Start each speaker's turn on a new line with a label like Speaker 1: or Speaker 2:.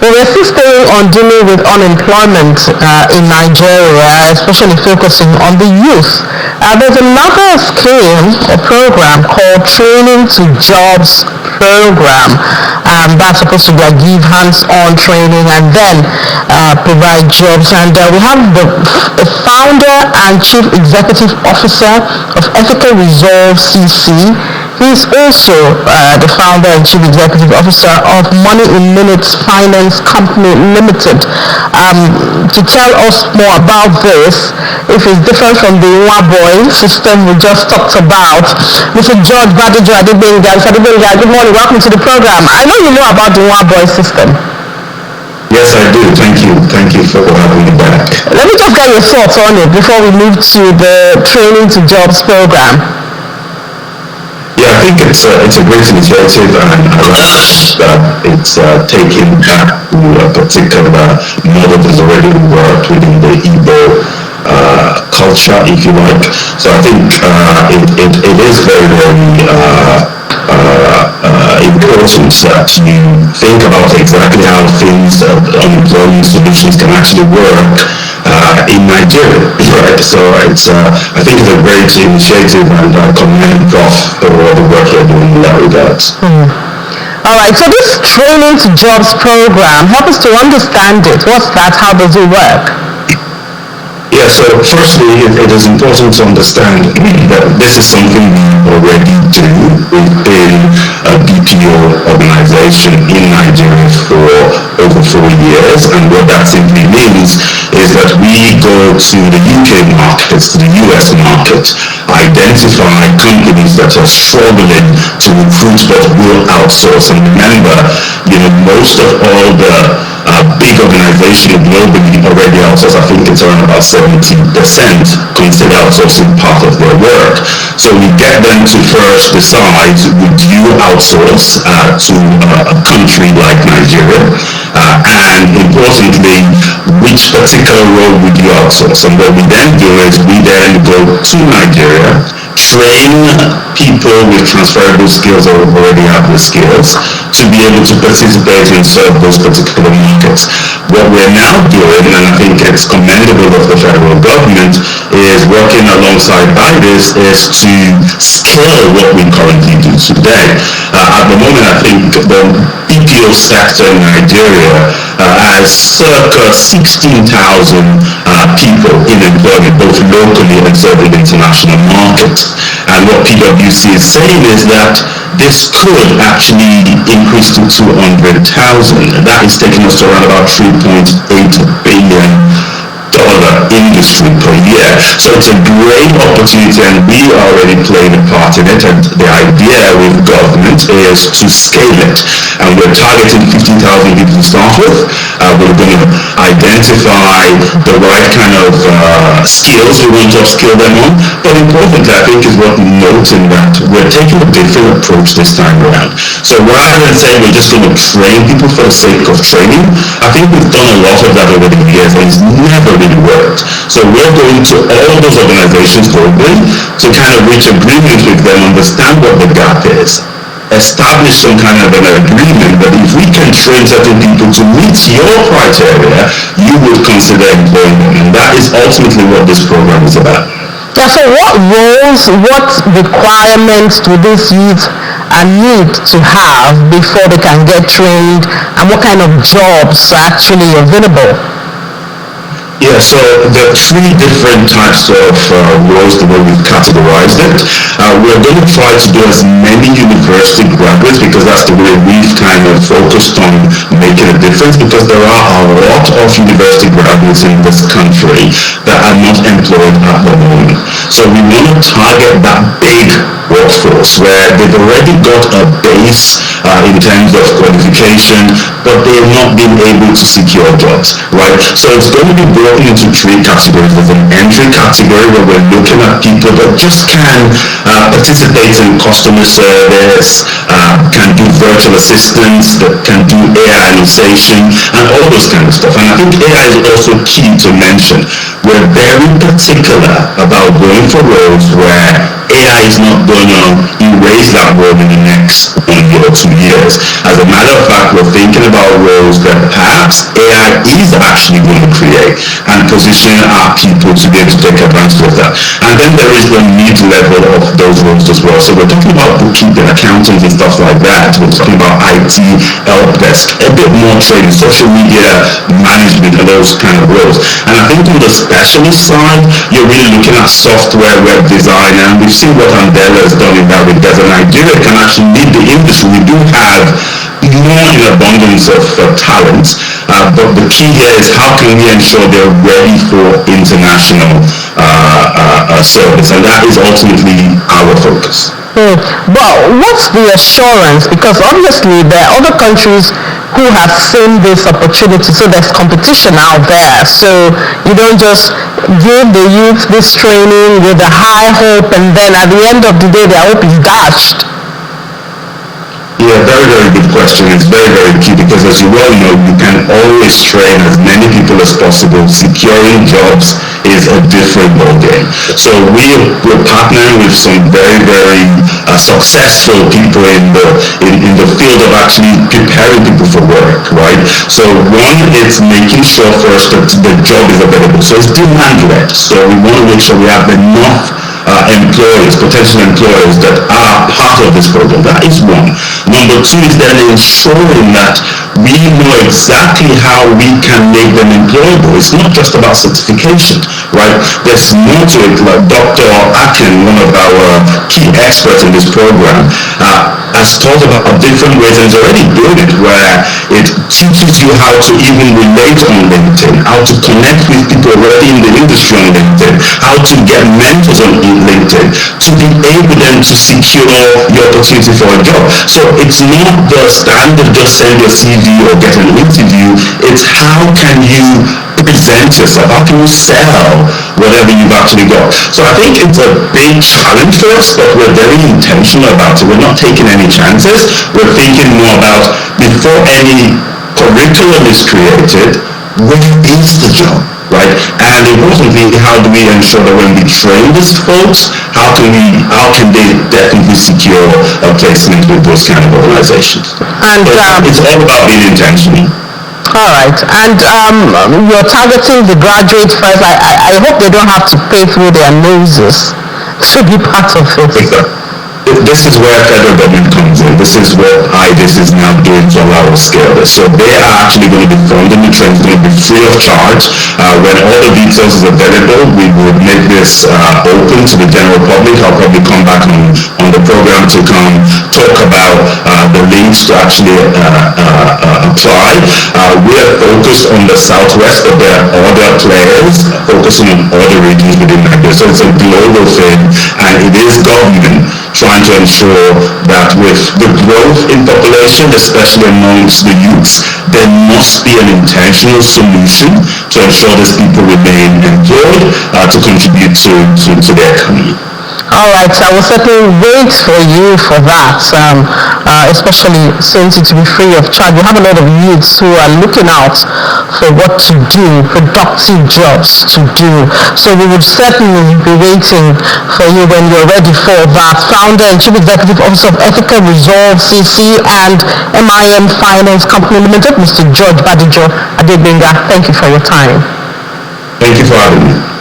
Speaker 1: Well, we're still staying on dealing with unemployment in Nigeria, especially focusing on the youth. There's another scheme or program called Training to Jobs Program. That's supposed to be give hands-on training and then provide jobs. And we have the founder and chief executive officer of Ethical Resolve CC. He's also the founder and chief executive officer of Money in Minutes Finance Company Limited. To tell us more about this, if it's different from the Boy system we just talked about, Mr. George Badijo Adebenga. Good morning, welcome to the program. I know you know about the Boy system.
Speaker 2: Yes, I do. Thank you for having me back.
Speaker 1: Let me just get your thoughts on it before we move to the Training to Jobs program.
Speaker 2: Yeah, I think it's a great initiative, and I like that it's taking back to a particular model that's already worked within the Igbo culture, if you like. So I think it is very, very important that you think about exactly how things, unemployment solutions can actually work in Nigeria, right? So it's, I think it's a great initiative, and I commend Prof for the work you're doing in that regard.
Speaker 1: All right, so this Training to Jobs program, help us to understand it. What's that? How does it work?
Speaker 2: Yeah, so firstly, it is important to understand that this is something we already do within a BPO organization in Nigeria for over 4 years, and what that simply means is that we go to the UK market, to the US market, identify companies that are struggling to recruit but will outsource. And remember, most of all the big organizations globally already outsource. I think it's around about 70% consider outsourcing part of their work. So we get them to first decide, would you outsource to a country like Nigeria? And importantly, which particular role would you outsource? And what we then do is we then go to Nigeria, train people with transferable skills or already have the skills to be able to participate and serve those particular markets. What we're now doing, and I think it's commendable of the federal government, is working alongside by this is to scale what we currently do today. At the moment, I think the BPO sector in Nigeria has circa 16,000 people in employment, both locally and serving international markets. And what PwC is saying is that this could actually increase to 200,000. That is taking us to around about $3.8 billion industry per year. So it's a great opportunity, and we are already playing a part in it. And the idea with government is to scale it. And we're targeting 15,000 people to start with. We're going to identify the right kind of skills we want to upskill them on. But importantly, I think is worth noting that we're taking a different approach this time around. So rather than saying we're just going to train people for the sake of training, I think we've done a lot of that over the years, and it's never really worked. So we're going to all those organizations globally to kind of reach agreement with them, understand what the gap is, establish some kind of an agreement that if we can train certain people to meet your criteria, you would consider employing them. And that is ultimately what this program is about.
Speaker 1: Yeah, so what roles, what requirements do these youth need to have before they can get trained, and what kind of jobs are actually available?
Speaker 2: Yeah, so there are three different types of roles, the way we've categorized it. We're going to try to do as many university graduates, because that's the way we've kind of focused on making a difference, because there are a lot of university graduates in this country that are not employed at the moment. So we want to target that big workforce where they've already got a base in terms of qualification, but they've not been able to secure jobs, right? So it's going to be broken into three categories. There's an entry category where we're looking at people that just can participate in customer service, can do virtual assistants, that can do AI annexation, and all those kind of stuff. And I think AI is also key to mention. We're very particular about going for roles where AI is not going to erase that role in the next 1 year or 2 years. As a matter of fact, we're thinking about roles that have that AI is actually going to create, and positioning our people to be able to take advantage of that. And then there is the mid-level of those roles as well. So we're talking about bookkeeping, accountants and stuff like that. We're talking about IT, help desk, a bit more training, social media management, and those kind of roles. And I think on the specialist side, you're really looking at software, web design, and we've seen what Andela has done in that regard. And Nigeria can actually lead the industry. We do have more in abundance of talent, but the key here is how can we ensure they're ready for international service, and that is ultimately our focus.
Speaker 1: But what's the assurance? Because obviously there are other countries who have seen this opportunity, so there's competition out there. So you don't just give the youth this training with a high hope, and then at the end of the day their hope is dashed.
Speaker 2: Yeah, very, very good question. It's very, very key because, as you well know, you can always train as many people as possible. Securing jobs is a different ballgame. So we're partnering with some very, very successful people in the field of actually preparing people for work, right? So one, it's making sure first that the job is available. So it's demand-led. So we want to make sure we have enough potential employers that are part of this program. That is one. Number two is then ensuring that we know exactly how we can make them employable. It's not just about certification, right? There's more to it. Like Dr. Akin, one of our key experts in this program, has thought about different ways and is already doing it, where it teaches you how to even relate on LinkedIn, how to connect with people already in the industry on LinkedIn, how to get mentors on LinkedIn, to be able then to secure your opportunity for a job. So it's not the standard just send your CV or get an interview. It's how can you present yourself, how can you sell whatever you've actually got. So I think it's a big challenge for us, but we're very intentional about it. We're not taking any chances. We're thinking more about, before any curriculum is created, where is the job, right? And importantly, how do we ensure that when we train these folks, how can they definitely secure a placement with those kind of organizations?
Speaker 1: And
Speaker 2: it's all about being intentional.
Speaker 1: All right, and you're targeting the graduates first. I hope they don't have to pay through their noses to be part of it.
Speaker 2: Exactly. This is where federal government comes in. This is what IDIS is now doing to allow us scale this. So they are actually going to be funding the training. It's going to be free of charge. When all the details is available, we would make this open to the general public. I'll probably come back on the program to come talk about the links to actually apply. We are focused on the Southwest, but there are other players focusing on other regions within Nigeria. So it's a global thing, and it is government trying to ensure that with the growth in population, especially amongst the youths, there must be an intentional solution to ensure these people remain employed to contribute to the economy.
Speaker 1: All right, so I will certainly wait for you for that, especially since it will be free of charge. We have a lot of youths who are looking out for what to do, productive jobs to do. So we would certainly be waiting for you when you're ready for that. Founder and Chief Executive Officer of Ethical Resolve CC and MIM Finance Company Limited, Mr. George Badijo Adegbenga. Thank you for your time.
Speaker 2: Thank you for having me.